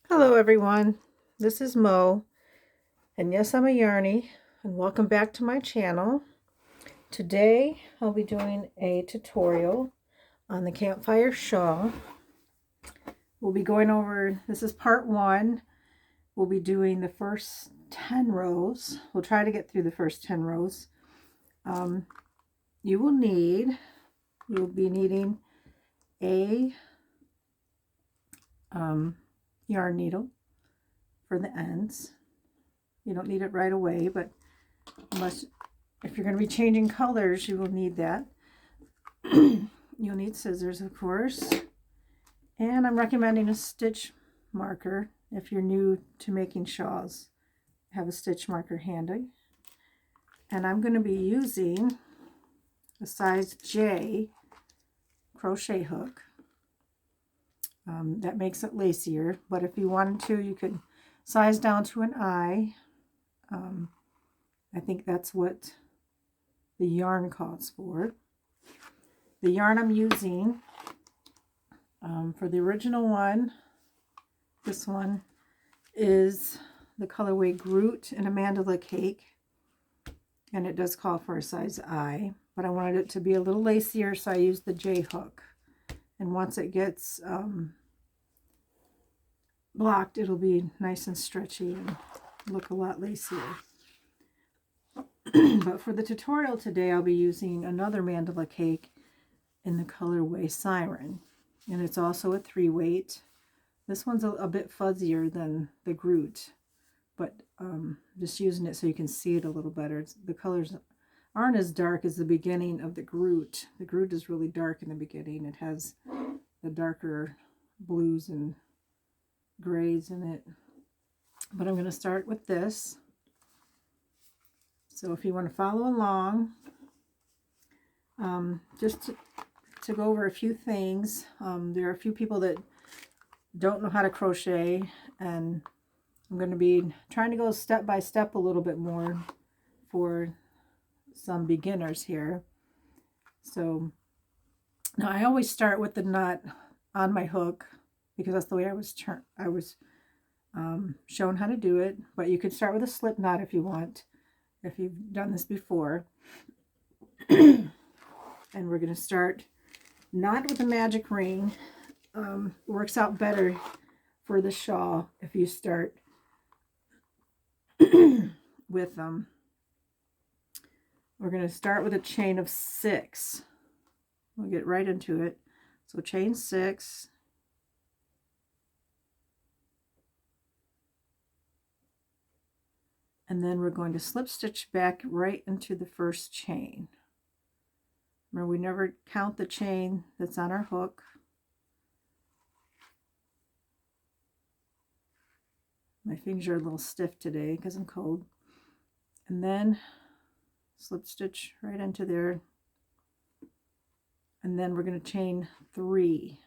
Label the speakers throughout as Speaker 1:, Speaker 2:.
Speaker 1: Hello everyone, this is Mo, and yes, I'm a yarny, and welcome back to my channel. Today I'll be doing a tutorial on the campfire shawl. We'll be going over, this is part 1, we'll be doing the first 10 rows. We'll try to get through the first 10 rows. You'll be needing a yarn needle for the ends. You don't need it right away, but if you're going to be changing colors, you will need that. You'll need scissors, of course, and I'm recommending a stitch marker if you're new to making shawls. Have a stitch marker handy. And I'm going to be using a size J crochet hook. That makes it lacier, but if you wanted to, you could size down to an I. I think that's what the yarn calls for. The yarn I'm using for the original one, this one is the colorway Groot in a Mandala cake, and it does call for a size I, but I wanted it to be a little lacier, so I used the J hook. And once it gets blocked, it'll be nice and stretchy and look a lot lacier. But for the tutorial today, I'll be using another Mandala cake in the colorway Siren, and it's also a 3-weight. This one's a bit fuzzier than the Groot, but just using it so you can see it a little better. The colors aren't as dark as the beginning of the Groot. The Groot is really dark in the beginning. It has the darker blues and grays in it. But I'm going to start with this. So if you want to follow along, just to go over a few things, there are a few people that don't know how to crochet, and I'm going to be trying to go step by step a little bit more for some beginners here. So now I always start with the knot on my hook because that's the way I was shown how to do it, but you could start with a slip knot if you want, if you've done this before. And we're going to start not with a magic ring. Works out better for the shawl if you start with we're going to start with a chain of 6. We'll get right into it. So chain 6, and then we're going to slip stitch back right into the first chain. Remember, we never count the chain that's on our hook. My fingers are a little stiff today because I'm cold. And then slip stitch right into there. And then we're going to chain 3.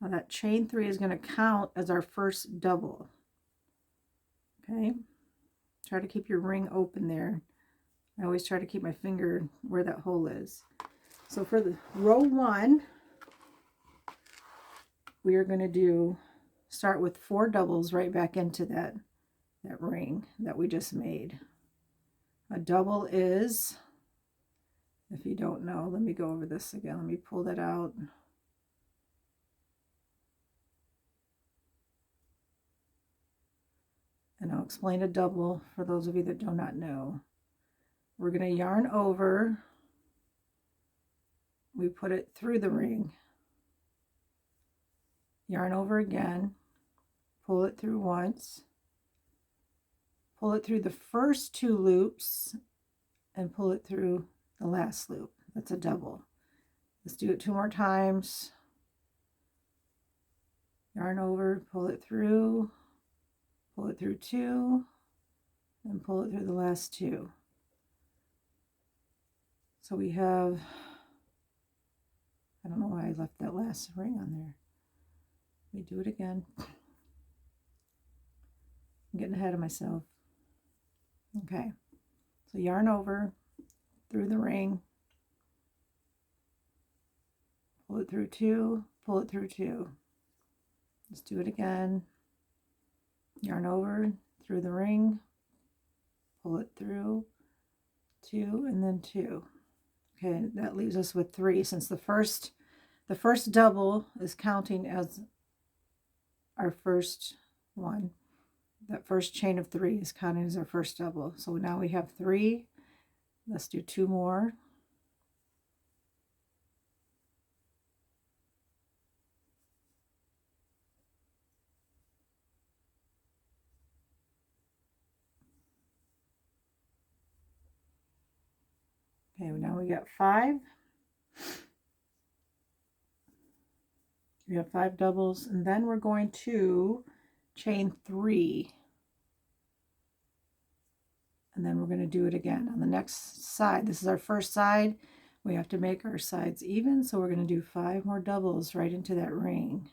Speaker 1: Now that chain 3 is going to count as our first double. Okay? Try to keep your ring open there. I always try to keep my finger where that hole is. So for the row 1, we are going to start with 4 doubles right back into that ring that we just made. A double is, if you don't know, let me go over this again. Let me pull that out. And I'll explain a double for those of you that do not know. We're going to yarn over. We put it through the ring. Yarn over again. Pull it through once. Pull it through the first 2 loops and pull it through the last loop. That's a double. Let's do it 2 more times. Yarn over, pull it through 2, and pull it through the last 2. So we have, I don't know why I left that last ring on there. Let me do it again. I'm getting ahead of myself. Okay, so yarn over through the ring, pull it through 2, pull it through 2. Let's do it again. Yarn over through the ring, pull it through, 2 and then 2. Okay, that leaves us with 3 since the first double is counting as our first one. That first chain of 3 is counting as our first double. So now we have 3. Let's do 2 more. Okay, now we got 5. We have 5 doubles, and then we're going to chain 3. And then we're going to do it again on the next side. This is our first side. We have to make our sides even, so we're going to do 5 more doubles right into that ring.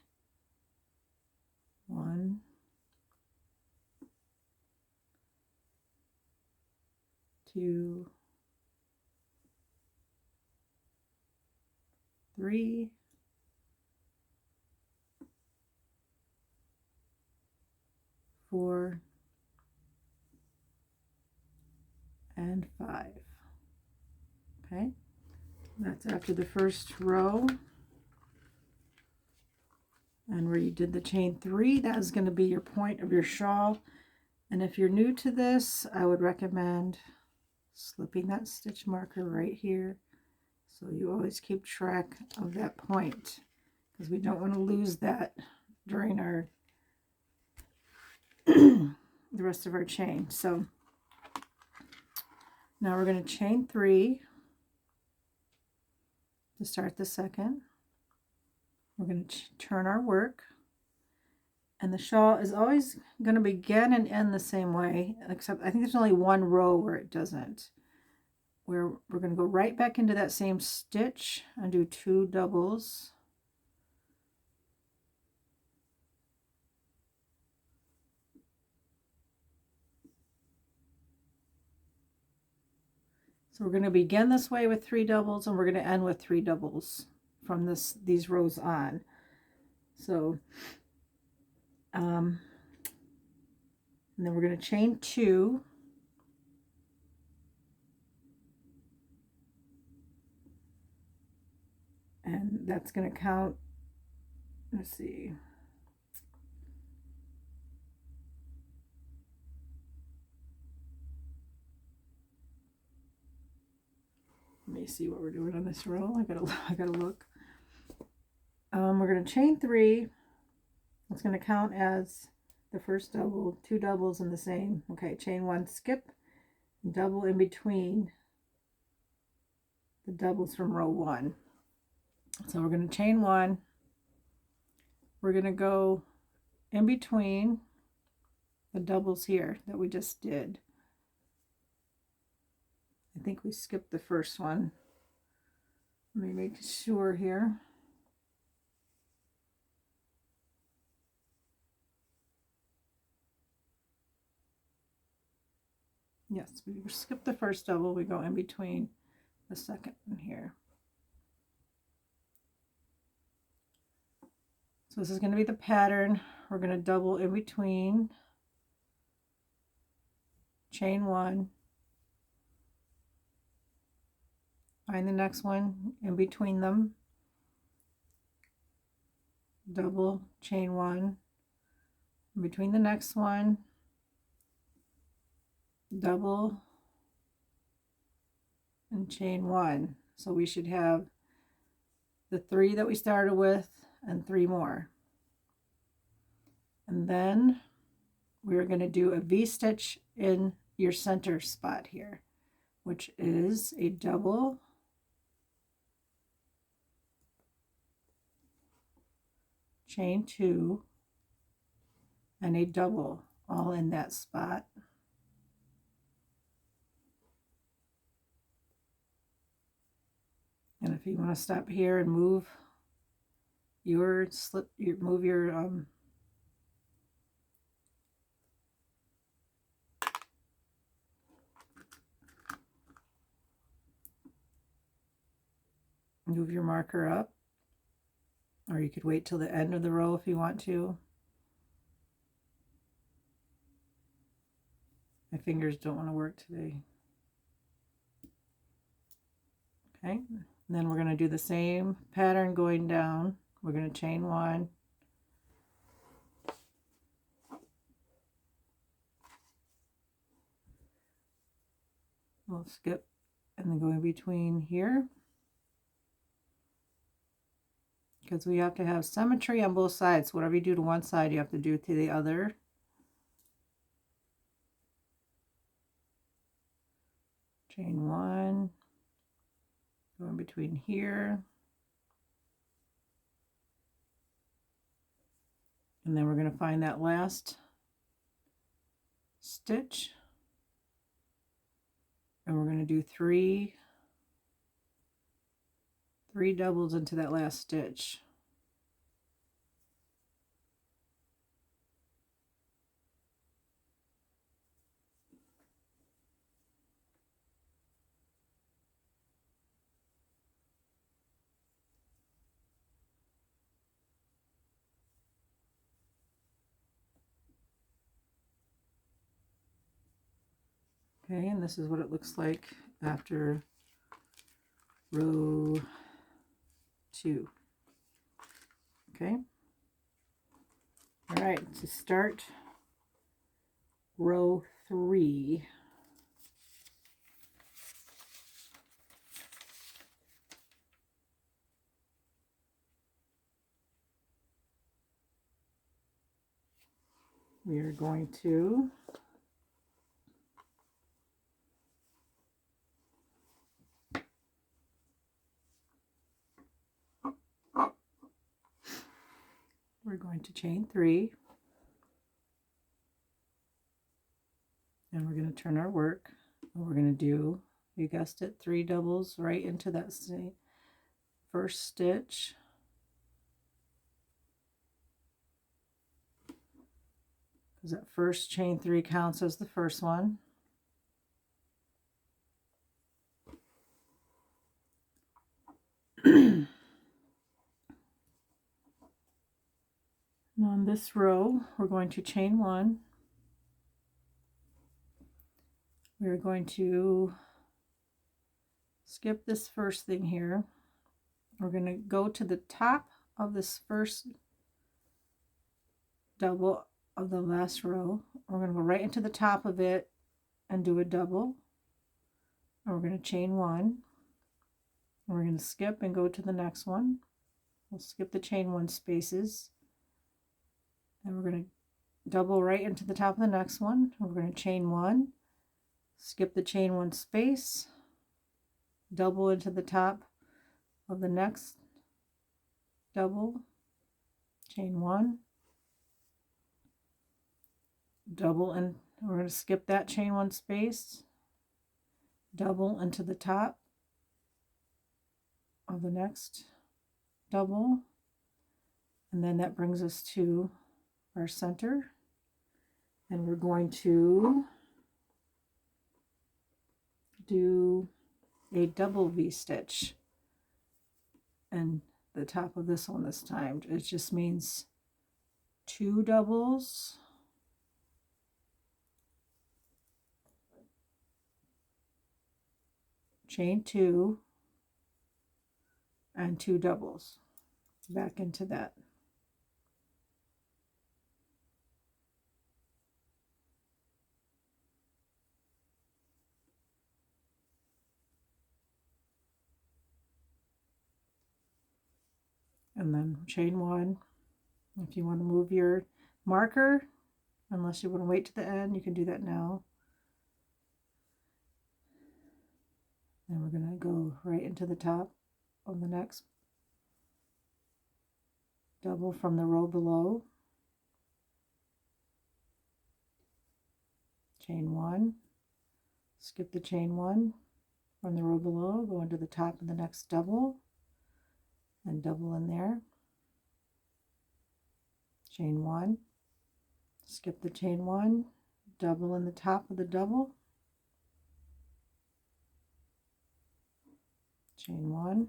Speaker 1: 1, 2, 3, 4, and 5. Okay, that's after the first row. And where you did the chain 3, that is going to be your point of your shawl. And if you're new to this, I would recommend slipping that stitch marker right here, so you always keep track of that point, because we don't want to lose that during our the rest of our chain. So now we're going to chain 3 to start the second. We're going to turn our work, and the shawl is always going to begin and end the same way, except I think there's only one row where it doesn't, where we're going to go right back into that same stitch and do 2 doubles. So we're going to begin this way with 3 doubles, and we're going to end with 3 doubles from these rows on. So and then we're going to chain 2, and that's going to count, let's see, let me see what we're doing on this row. I gotta look. We're going to chain 3. It's going to count as the first double, 2 doubles in the same. Okay, chain 1, skip, double in between the doubles from row 1. So we're going to chain 1. We're going to go in between the doubles here that we just did. I think we skipped the first one. Let me make sure here. Yes, we skip the first double. We go in between the second one here. So this is going to be the pattern. We're going to double in between, chain 1, find the next one in between them, double, chain 1, in between the next one, double, and chain 1. So we should have the 3 that we started with and 3 more. And then we're going to do a V-stitch in your center spot here, which is a double, chain 2, and a double, all in that spot. And if you want to stop here and move your move your marker up, or you could wait till the end of the row if you want to. My fingers don't want to work today. Okay, and then we're going to do the same pattern going down. We're going to chain one, we'll skip and then go in between here, because we have to have symmetry on both sides. Whatever you do to one side, you have to do to the other. Chain one, go in between here, and then we're going to find that last stitch, and we're going to do three doubles into that last stitch. Okay, and this is what it looks like after row 2. Okay. All right, to start row 3. We are going to chain 3, and we're going to turn our work, and we're going to do, you guessed it, 3 doubles right into that same first stitch, because that first chain 3 counts as the first one. And on this row, we're going to chain 1. We're going to skip this first thing here. We're going to go to the top of this first double of the last row. We're going to go right into the top of it and do a double. And we're going to chain 1. And we're going to skip and go to the next one. We'll skip the chain 1 spaces. And we're going to double right into the top of the next one. We're going to chain 1, skip the chain 1 space, double into the top of the next double, chain 1, double, and we're going to skip that chain 1 space, double into the top of the next double, and then that brings us to our center, and we're going to do a double V-stitch and the top of this one this time. It just means 2 doubles, chain 2, and 2 doubles back into that. And then chain 1. If you want to move your marker, unless you want to wait to the end, you can do that now. And we're going to go right into the top of the next double from the row below. Chain 1, skip the chain 1 from the row below, go into the top of the next double, and double in there. Chain 1, skip the chain 1, double in the top of the double, chain 1,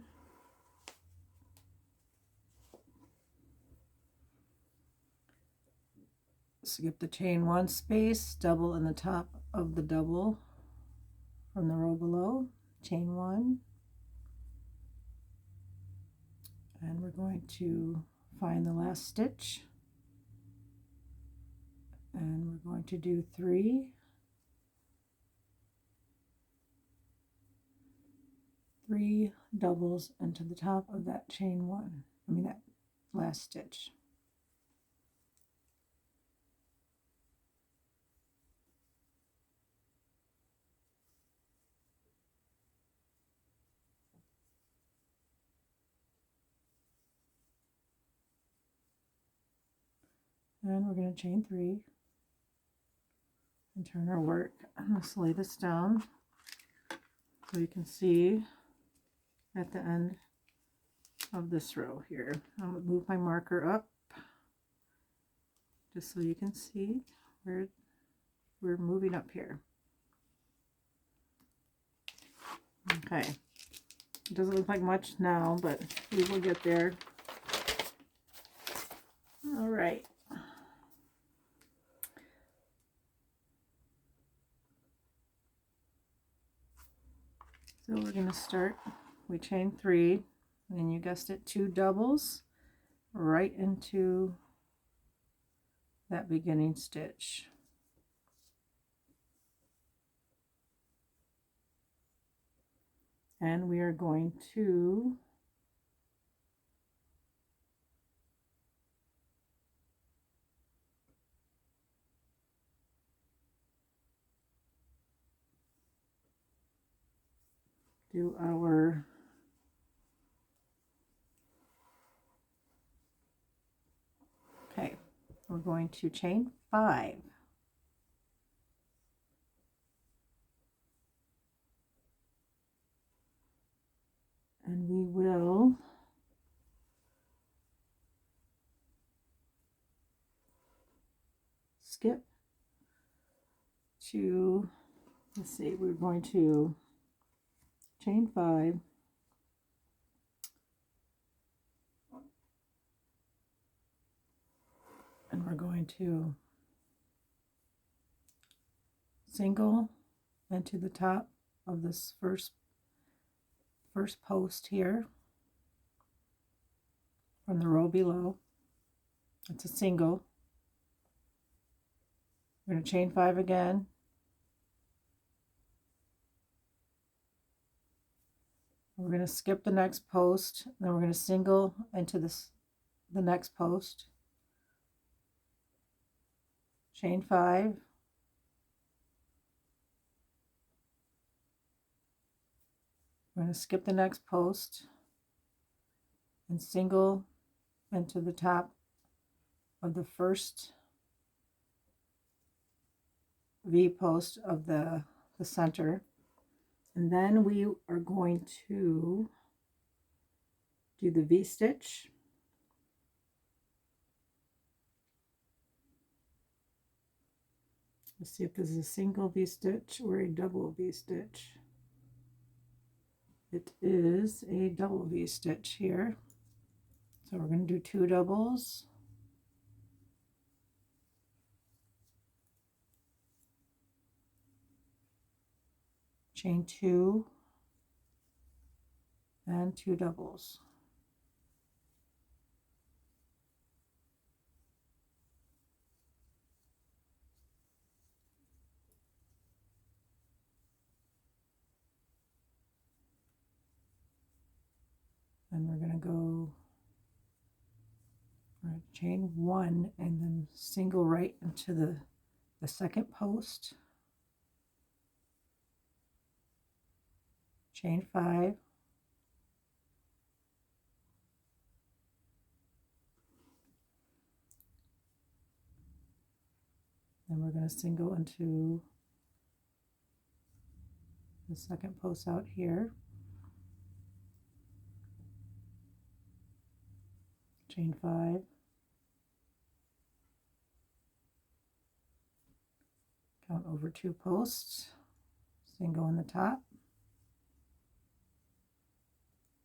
Speaker 1: skip the chain 1 space, double in the top of the double from the row below, chain 1, and we're going to find the last stitch, and we're going to do 3 doubles into the top of that chain 1, that last stitch. And we're going to chain 3 and turn our work. I'm going to lay this down so you can see at the end of this row here. I'm going to move my marker up just so you can see where we're moving up here. Okay, it doesn't look like much now, but we will get there. All right. So we're going to start, we chain 3, and you guessed it, 2 doubles right into that beginning stitch. And we are going to do our we're going to chain 5. And we will skip to, let's see, we're going to chain 5, and we're going to single into the top of this first post here from the row below. It's a single. We're going to chain 5 again, we're going to skip the next post, then we're going to single into the next post, chain 5, we're going to skip the next post and single into the top of the first V post of the center, and then we are going to do the V stitch. Let's see if this is a single V stitch or a double V stitch. It is a double V stitch here. So we're going to do 2 doubles. Chain 2 and 2 doubles. And we're going to go chain 1 and then single right into the second post, chain 5, then we're going to single into the second post out here, chain 5, count over 2 posts, single in the top,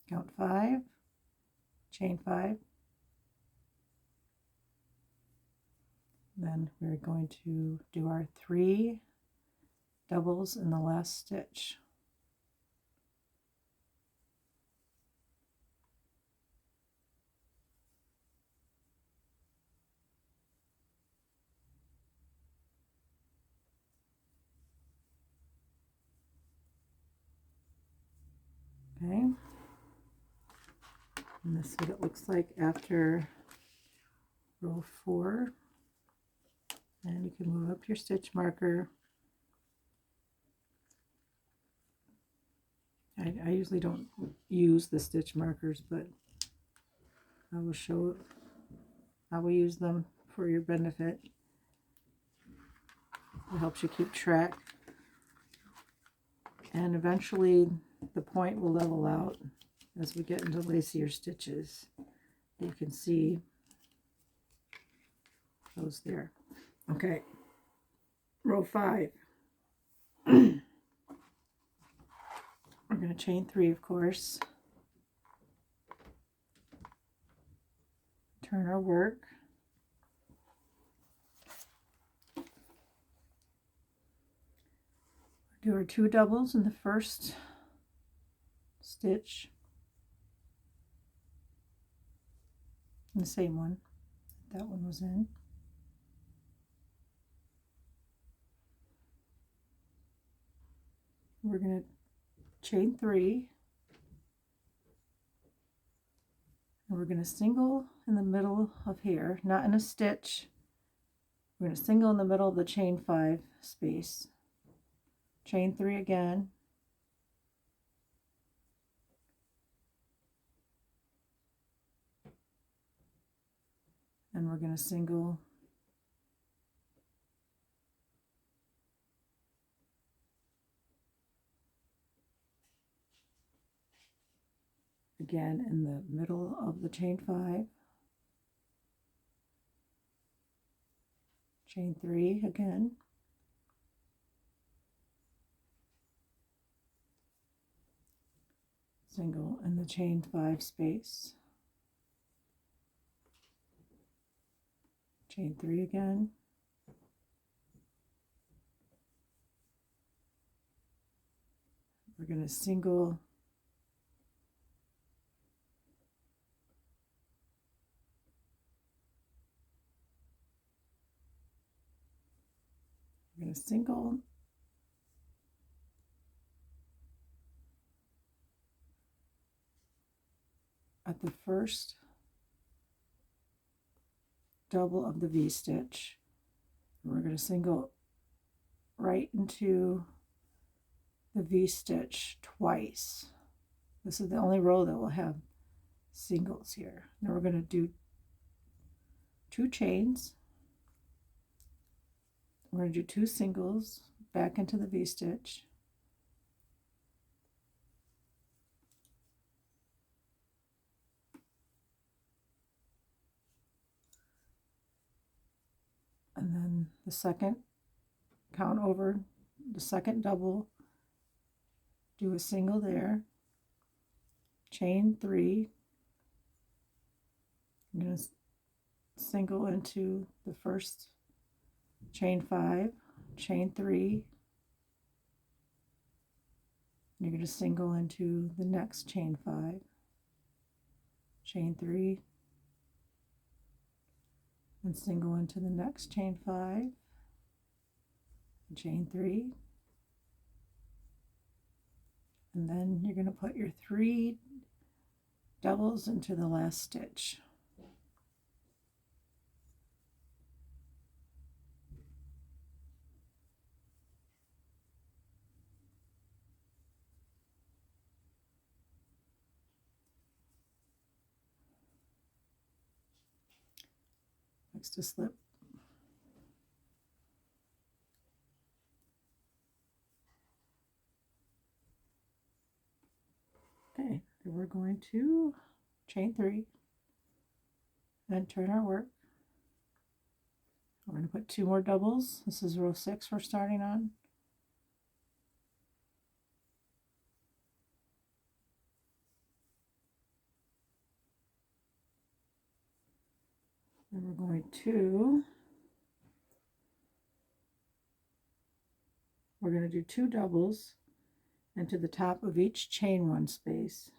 Speaker 1: count 5, chain 5, Then we're going to do our 3 doubles in the last stitch. Okay, and this is what it looks like after row 4. And you can move up your stitch marker. I usually don't use the stitch markers, but I will show how we use them for your benefit. It helps you keep track. And eventually the point will level out as we get into lacier stitches. You can see those there. Okay, row 5. We're going to chain 3, of course. Turn our work. Do our 2 doubles in the first stitch. The same one that one was in. We're going to chain 3, and we're going to single in the middle of here, not in a stitch. We're going to single in the middle of the chain 5 space, chain 3 again, and we're going to single again in the middle of the chain 5, chain 3 again, single in the chain 5 space, chain 3 again, we're going to single single at the first double of the V-stitch. We're going to single right into the V-stitch twice. This is the only row that will have singles here. Now we're going to do 2 chains. We're going to do 2 singles back into the V-stitch. And then the second, count over the second double, do a single there, chain 3. I'm going to single into the first chain 5, chain 3. You're going to single into the next chain 5, chain 3, and single into the next chain 5, chain 3, and then you're going to put your 3 doubles into the last stitch. Next to slip. Okay, then we're going to chain 3 and turn our work. We're going to put 2 more doubles. This is row 6 we're starting on. Then we're going to we're going to do 2 doubles into the top of each chain 1 space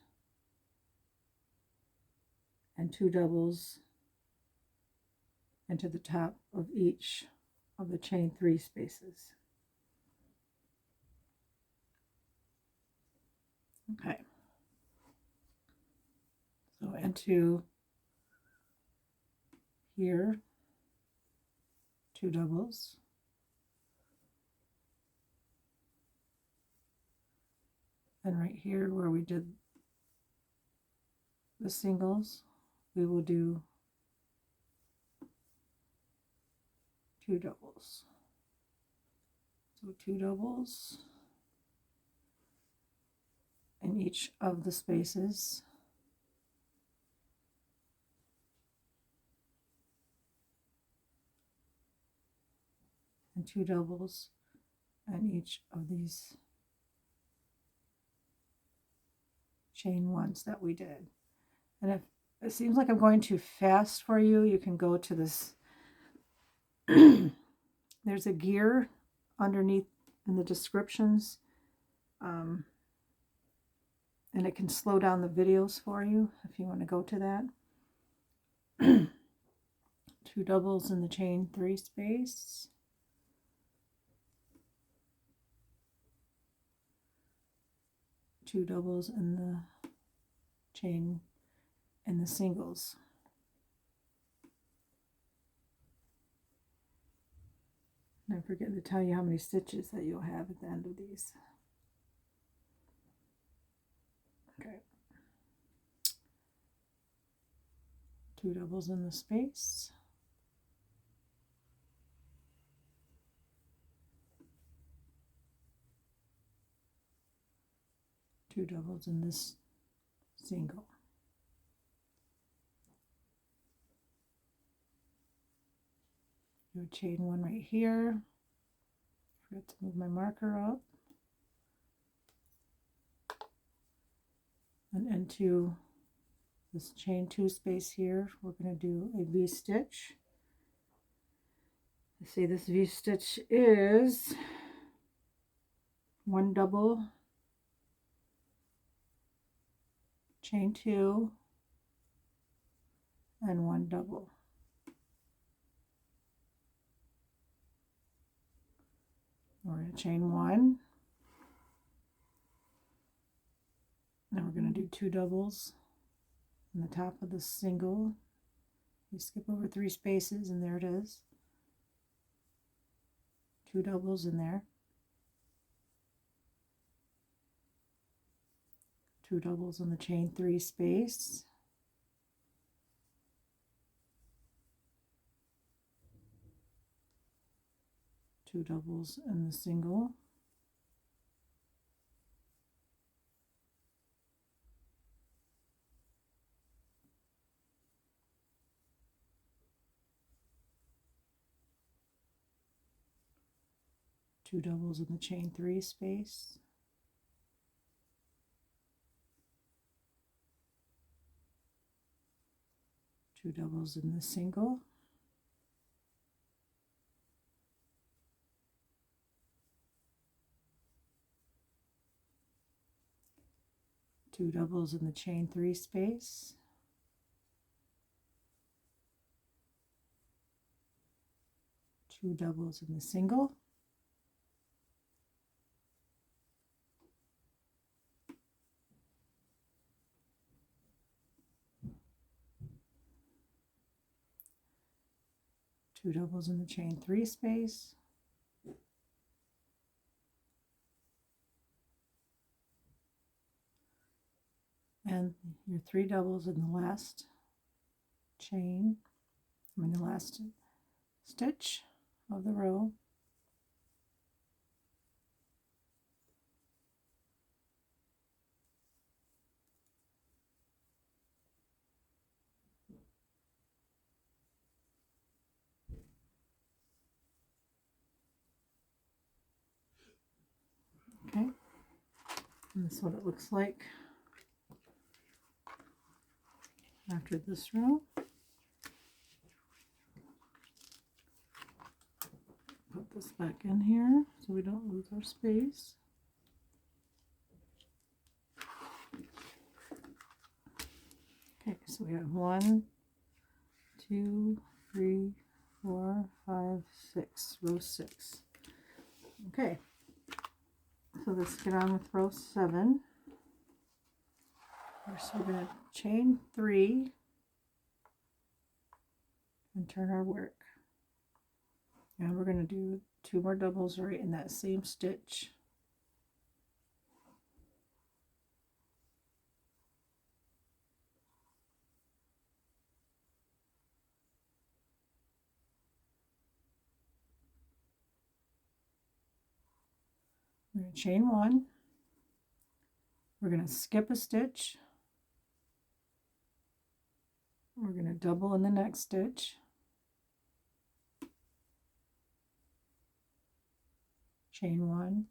Speaker 1: and 2 doubles into the top of each of the chain 3 spaces. Okay, so into here, 2 doubles, and right here where we did the singles, we will do 2 doubles. So 2 doubles in each of the spaces, and 2 doubles in each of these chain 1s that we did. And if it seems like I'm going too fast for you, you can go to this there's a gear underneath in the descriptions, and it can slow down the videos for you if you want to go to that. 2 doubles in the chain 3 space, 2 doubles in the chain in the singles. And I forget to tell you how many stitches that you'll have at the end of these. Okay. 2 doubles in the space. 2 doubles in this single. Do a chain 1 right here. Forgot to move my marker up. And into this chain 2 space here, we're going to do a V-stitch. I say this V-stitch is 1 double, chain 2, and 1 double. We're going to chain 1. Now we're going to do 2 doubles in the top of the single. You skip over 3 spaces and there it is. 2 doubles in there. 2 doubles in the chain 3 space. 2 doubles in the single. Two doubles in the chain 3 space. Two doubles in the single. Two doubles in the chain 3 space. Two doubles in the single. Two doubles in the chain 3 space. And your 3 doubles in the last chain, the last stitch of the row. Okay, and this is what it looks like after this row. Put this back in here so we don't lose our space. Okay, so we have 1, 2, 3, 4, 5, 6, row 6. Okay, so let's get on with row 7. First, we're going to chain 3 and turn our work. And we're going to do 2 more doubles right in that same stitch. We're going to chain 1. We're going to skip a stitch. We're going to double in the next stitch. Chain 1,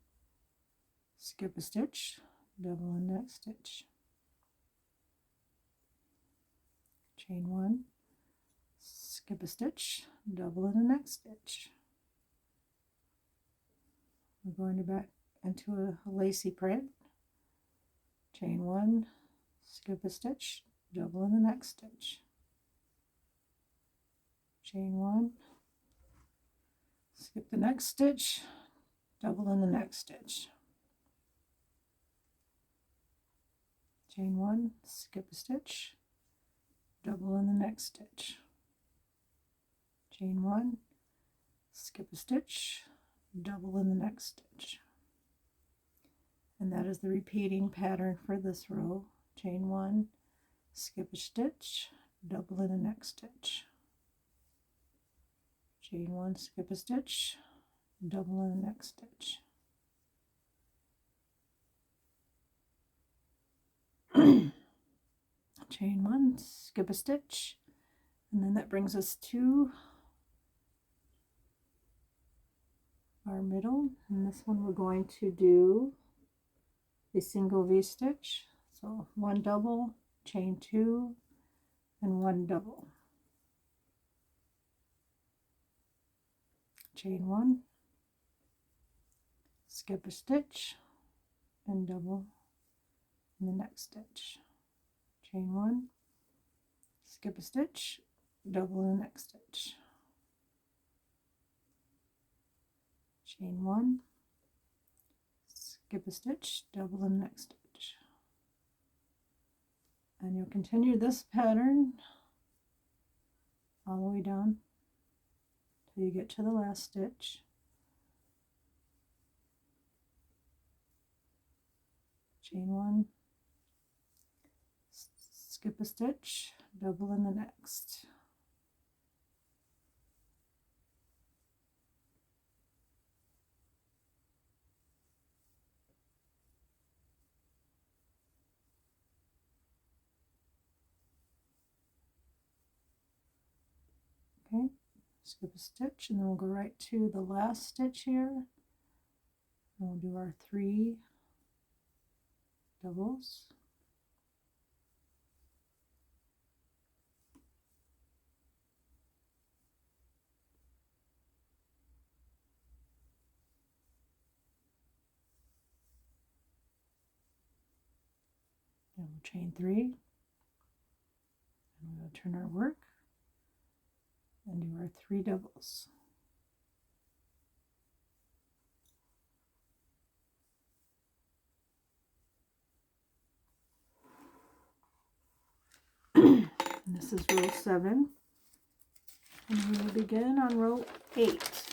Speaker 1: skip a stitch, double in the next stitch. Chain 1, skip a stitch, double in the next stitch. We're going to back into a lacy print. Chain 1, skip a stitch, double in the next stitch. Chain 1, skip the next stitch, double in the next stitch. Chain 1, skip a stitch, double in the next stitch. Chain 1, skip a stitch, double in the next stitch. And that is the repeating pattern for this row. Chain 1, skip a stitch, double in the next stitch. Chain 1, skip a stitch, double in the next stitch. Chain 1, skip a stitch, and then that brings us to our middle. And this one we're going to do a single V-stitch. So 1 double, chain 2, and 1 double. Chain 1, skip a stitch, and double in the next stitch. Chain 1, skip a stitch, double in the next stitch. Chain 1, skip a stitch, double in the next stitch. And you'll continue this pattern all the way down till you get to the last stitch. Chain 1, skip a stitch, double in the next. Okay, skip a stitch, and then we'll go right to the last stitch here. And we'll do our 3 doubles. And we'll chain 3, and we'll turn our work and do our 3 doubles. And this is row 7, and we will begin on row 8.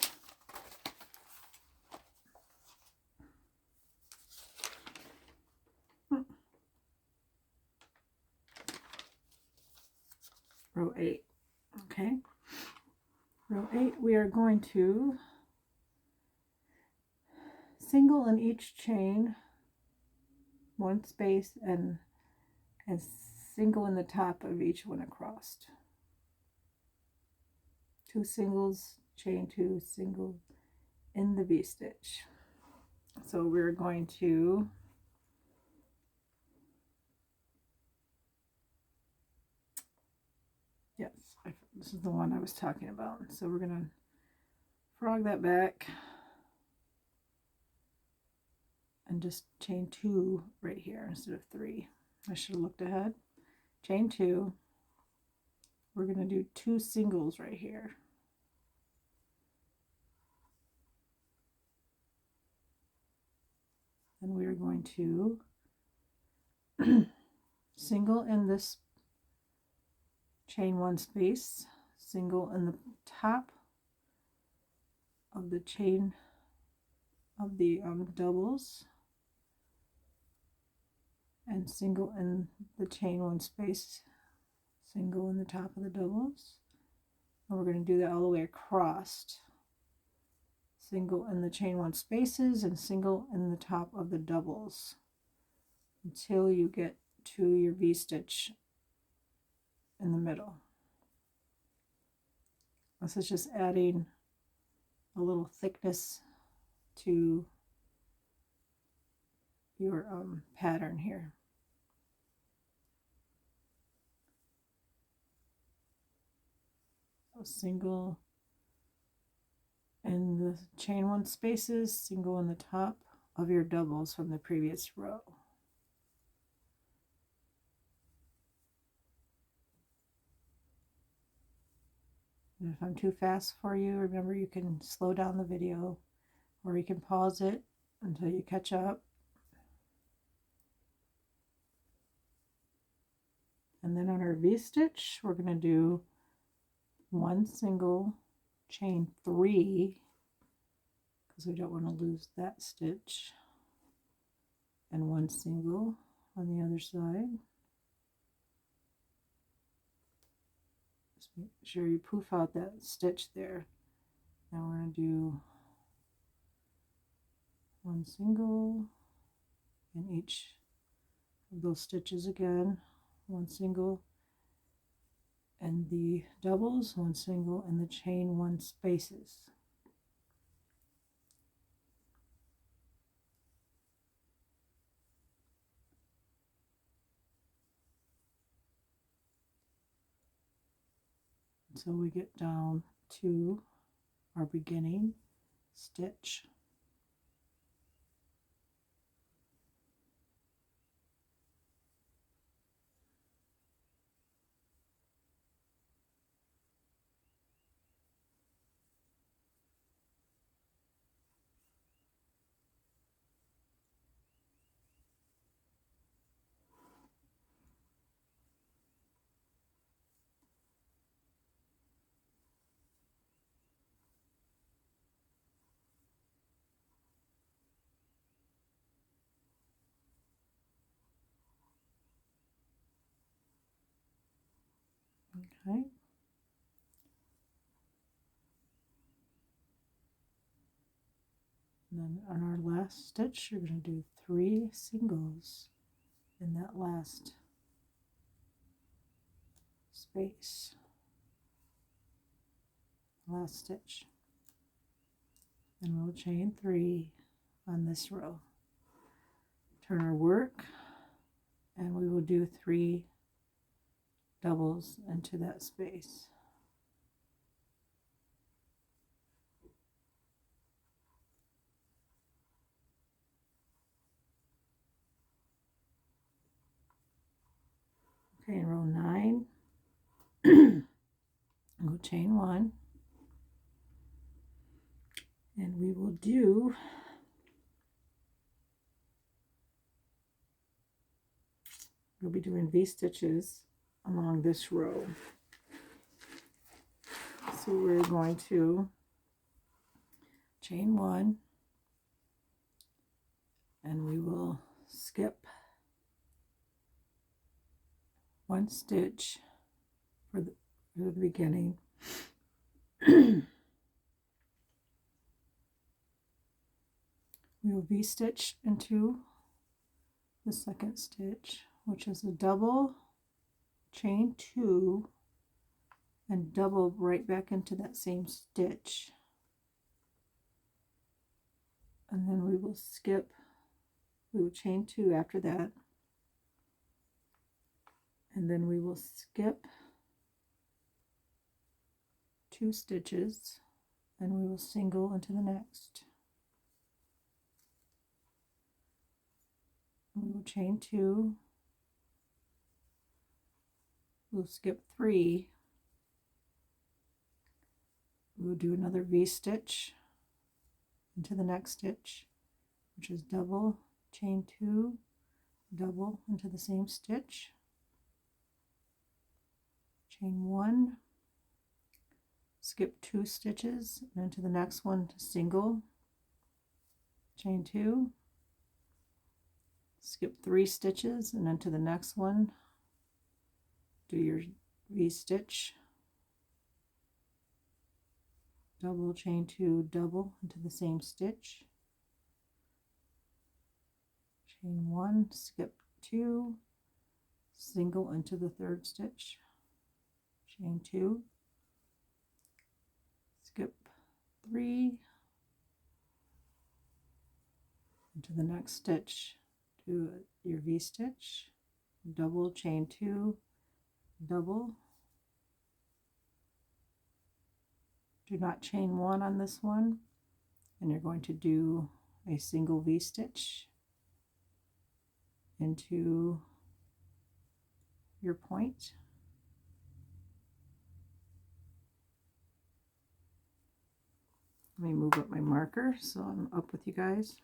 Speaker 1: Row 8. Okay, row 8, we are going to single in each chain 1 space and single in the top of each one across. 2 singles, chain 2, single in the V-stitch. So we're going to this is the one I was talking about. So we're going to frog that back and just chain 2 right here instead of 3. I should have looked ahead. Chain 2. We're going to do 2 singles right here. And we're going to single in this chain 1 space, single in the top of the chain of the doubles, and single in the chain 1 space, single in the top of the doubles. And we're going to do that all the way across. Single in the chain 1 spaces and single in the top of the doubles until you get to your V-stitch in the middle. This is just adding a little thickness to your pattern here. So single in the chain 1 spaces, single in the top of your doubles from the previous row. And if I'm too fast for you, remember you can slow down the video or you can pause it until you catch up. And then on our V-stitch, we're going to do 1 single, chain 3, because we don't want to lose that stitch, and 1 single on the other side. Just make sure you poof out that stitch there. Now we're going to do 1 single in each of those stitches again, 1 single in the doubles, 1 single in the chain 1 spaces. So we get down to our beginning stitch. Okay. And then on our last stitch, you're going to do 3 singles in that last space, last stitch. And we'll chain 3 on this row. Turn our work, and we will do 3 doubles into that space. Okay, in row 9, we'll chain 1, and we will do we'll be doing V-stitches along this row. So we're going to chain 1, and we will skip 1 stitch for the beginning. We will V-stitch into the second stitch, which is a double, chain 2, and double right back into that same stitch. And then we will chain 2 after that. And then we will skip 2 stitches and we will single into the next. We will chain 2, we'll skip 3, we'll do another V-stitch into the next stitch, which is double, chain 2, double into the same stitch, chain 1, skip 2 stitches, and into the next one, single, chain 2, skip 3 stitches, and into the next one, do your V-stitch, double, chain 2, double into the same stitch, chain 1, skip 2, single into the 3rd stitch, chain 2, skip 3 into the next stitch, do your V-stitch, double, chain 2, double, do not chain 1 on this one, and you're going to do a single V-stitch into your point. Let me move up my marker so I'm up with you guys.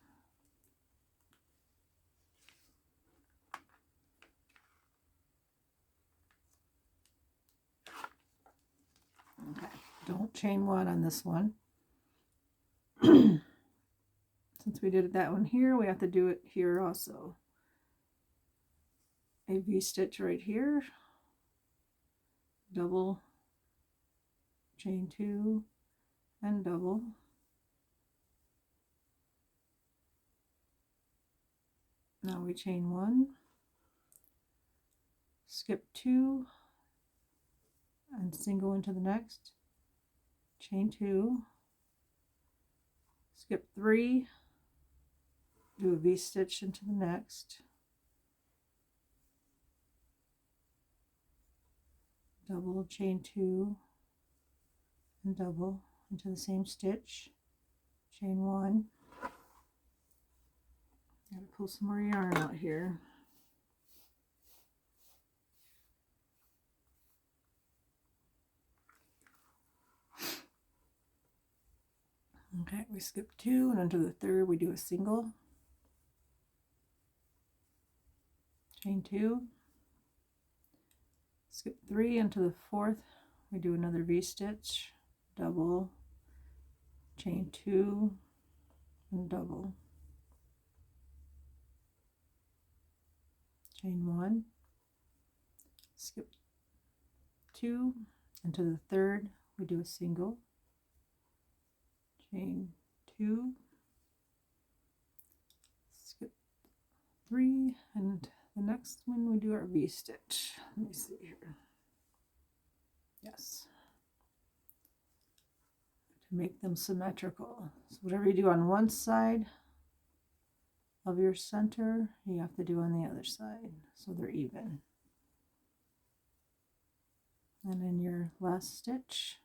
Speaker 1: Okay, don't chain 1 on this one. Since we did that one here, we have to do it here also. A V-stitch right here, double, chain 2, and double. Now we chain 1, skip 2, and single into the next, chain 2, skip 3, do a V-stitch into the next, double, chain 2, and double into the same stitch, chain 1. Gotta pull some more yarn out here. Okay, we skip 2, and into the 3rd we do a single, chain 2, skip 3, into the 4th we do another V-stitch, double, chain 2, and double, chain 1, skip 2, into the 3rd we do a single, chain 2, skip 3, and the next one we do our V-stitch. Let me see here. Yes. To make them symmetrical. So whatever you do on one side of your center, you have to do on the other side so they're even. And in your last stitch,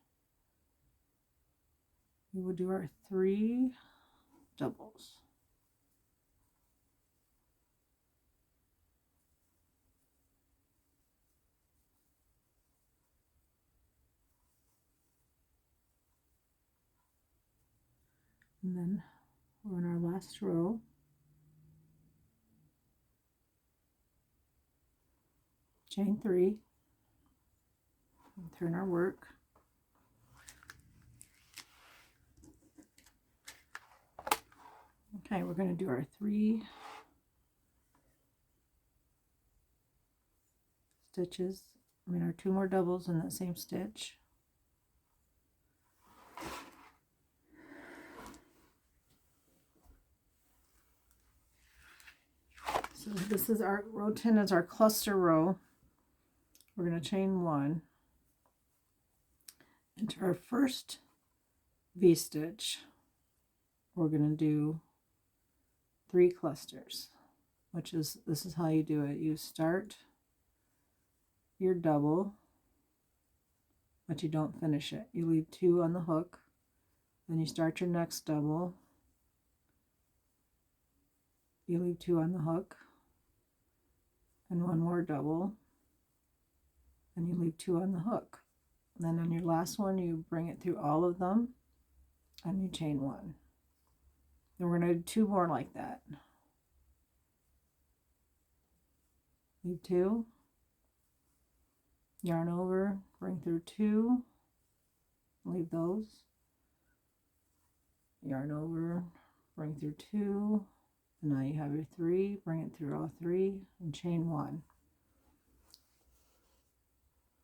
Speaker 1: we will do our 3 doubles. And then we're in our last row. Chain 3, and turn our work. Okay, we're going to do our 3 stitches, our 2 more doubles in that same stitch. So this is our row 10 is our cluster row. We're going to chain 1 into our first V-stitch. We're going to do 3 clusters, which is, this is how you do it. You start your double, but you don't finish it. You leave 2 on the hook, Then you start your next double. You leave 2 on the hook, and 1 more double, and you leave 2 on the hook. And then on your last one, you bring it through all of them, and you chain 1. Then we're going to do 2 more like that. Leave 2, yarn over, bring through 2, leave those, yarn over, bring through 2, and now you have your 3, bring it through all 3, and chain 1.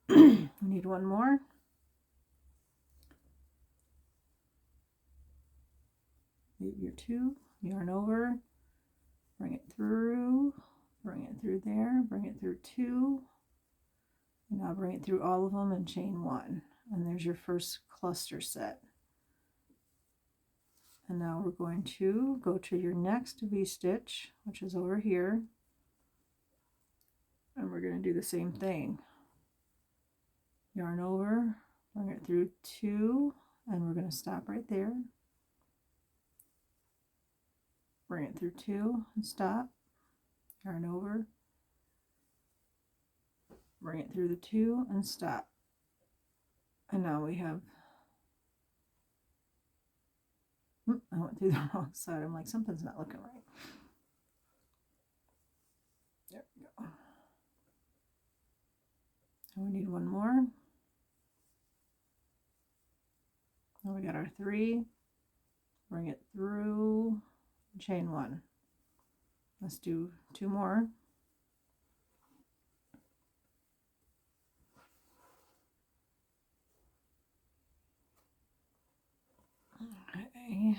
Speaker 1: We need 1 more. Leave your 2, yarn over, bring it through there, bring it through 2, and now bring it through all of them and chain 1. And there's your first cluster set. And now we're going to go to your next V-stitch, which is over here, and we're going to do the same thing. Yarn over, bring it through 2, and we're going to stop right there. Bring it through 2 and stop. Yarn over, bring it through the 2 and stop. And now we have, I went through the wrong side. I'm like, something's not looking right. There we go. And we need 1 more. Now we got our 3. Bring it through, chain 1. Let's do 2 more. Okay.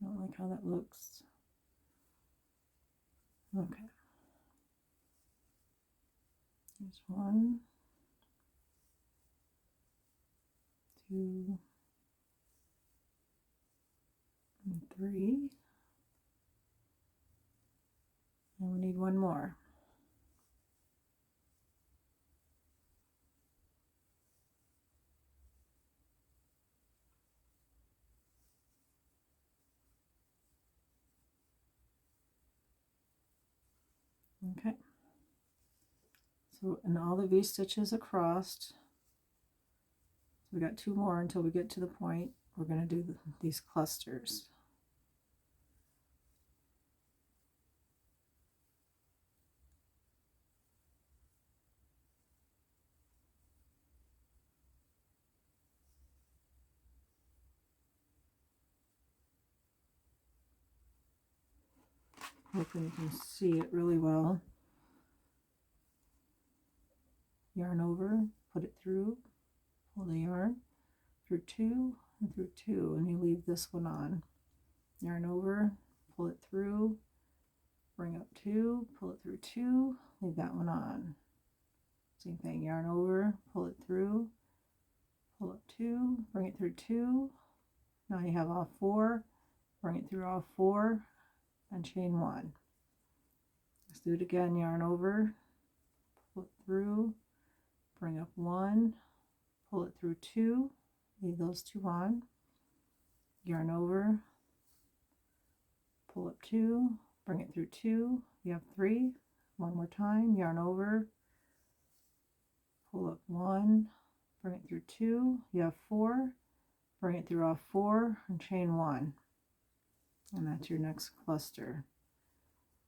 Speaker 1: I don't like how that looks. Okay. There's 1, 2, and 3. And we need 1 more. Okay. So, and all the V-stitches across. So we got 2 more until we get to the point. We're going to do these clusters. Hopefully you can see it really well. Yarn over, put it through, pull the yarn through 2 and through 2, and you leave this one on. Yarn over, pull it through, bring up 2, pull it through 2, leave that one on. Same thing, yarn over, pull it through, pull up 2, bring it through 2. Now you have all 4, bring it through all 4, and chain 1. Let's do it again. Yarn over, pull it through, bring up 1, pull it through 2, leave those 2 on. Yarn over, pull up 2, bring it through 2, you have 3. 1 more time, yarn over, pull up 1, bring it through 2, you have 4, bring it through all 4, and chain 1. And that's your next cluster.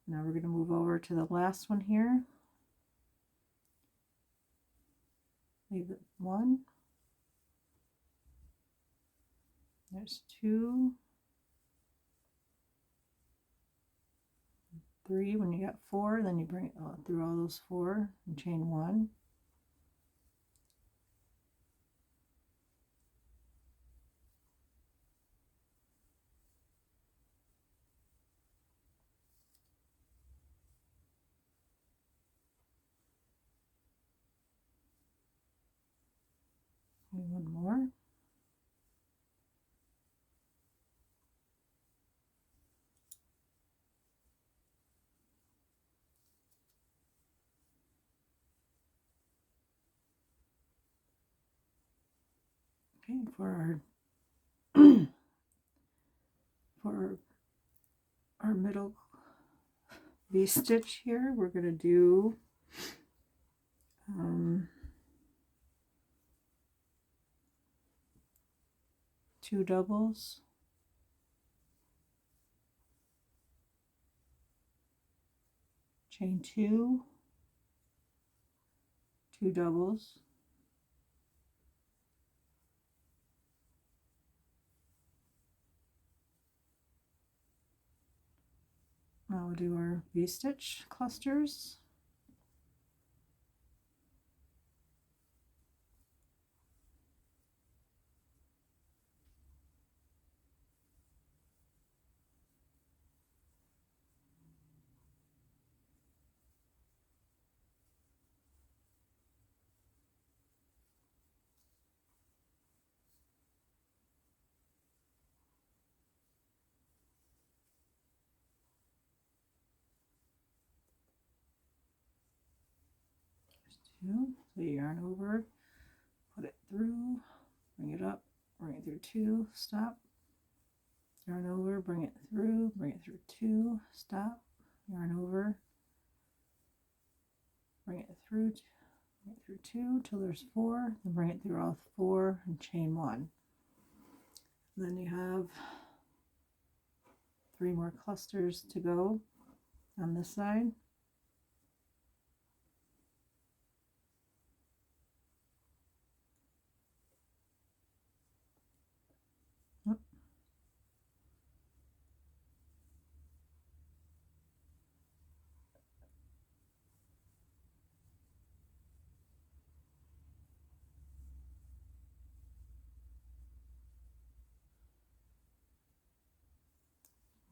Speaker 1: Now we're going to move over to the last one here. Leave it 1. There's 2. 3. When you got 4, then you bring it through all those 4 and chain 1. And 1 more. Okay, for our middle V-stitch here, we're going to do 2 doubles, chain 2, 2 doubles, now we'll do our V-stitch clusters. Two, so you yarn over, put it through, bring it up, bring it through 2, stop, yarn over, bring it through 2, stop, yarn over, bring it through 2 till there's 4, then bring it through all 4 and chain 1. And then you have 3 more clusters to go on this side.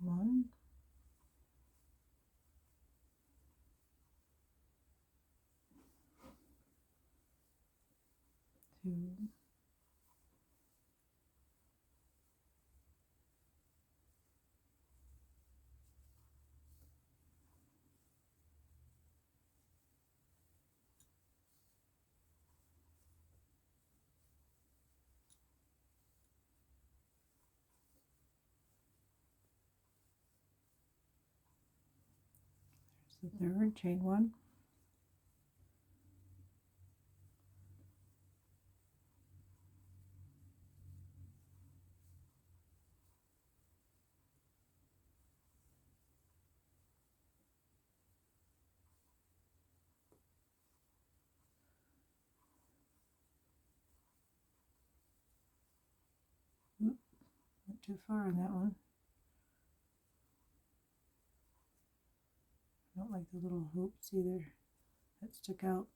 Speaker 1: One, two, there's the third, chain 1, not too far on that one. I don't like the little hoops either that stick out.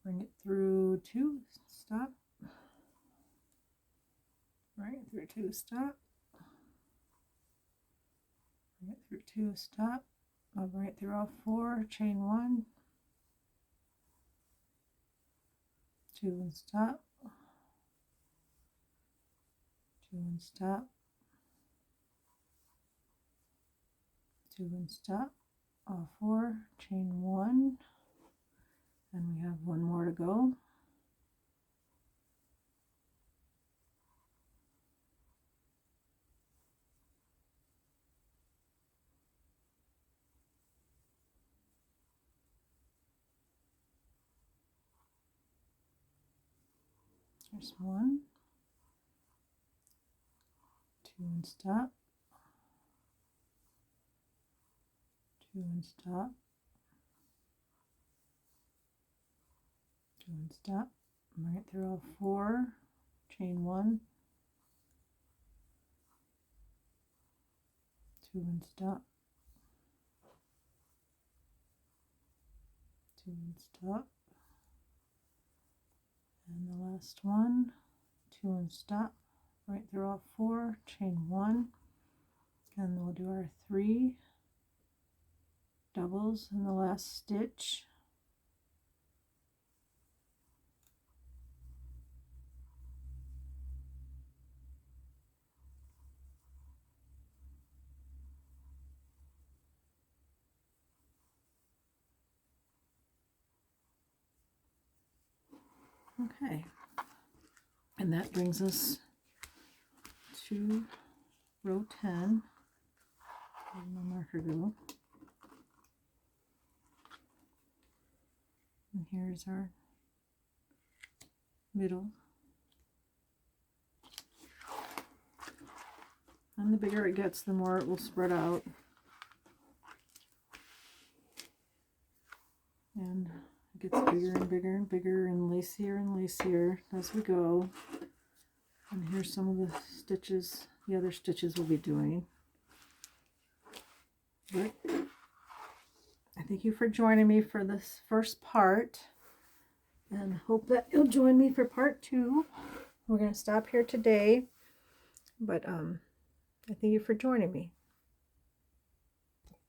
Speaker 1: Bring it through 2, stop, bring it through 2, stop, bring it through 2, stop, I'll bring it through all 4, chain 1, 2 and stop, 2 and stop, 2 and stop, all 4, chain 1, and we have 1 more to go. There's 1, 2 and stop, 2 and stop, 2 and stop, bring it through all 4, chain 1, 2 and stop, 2 and stop, and the last one, 2 and stop, right through all 4, chain 1, and we'll do our 3 doubles in the last stitch. Okay, And that brings us to row 10. Where did my marker go? And here's our middle. And the bigger it gets, the more it will spread out. And it gets bigger and bigger and bigger and lacier as we go. And here's some of the stitches, the other stitches we'll be doing. But I thank you for joining me for this first part, and hope that you'll join me for part 2. We're going to stop here today, but I thank you for joining me.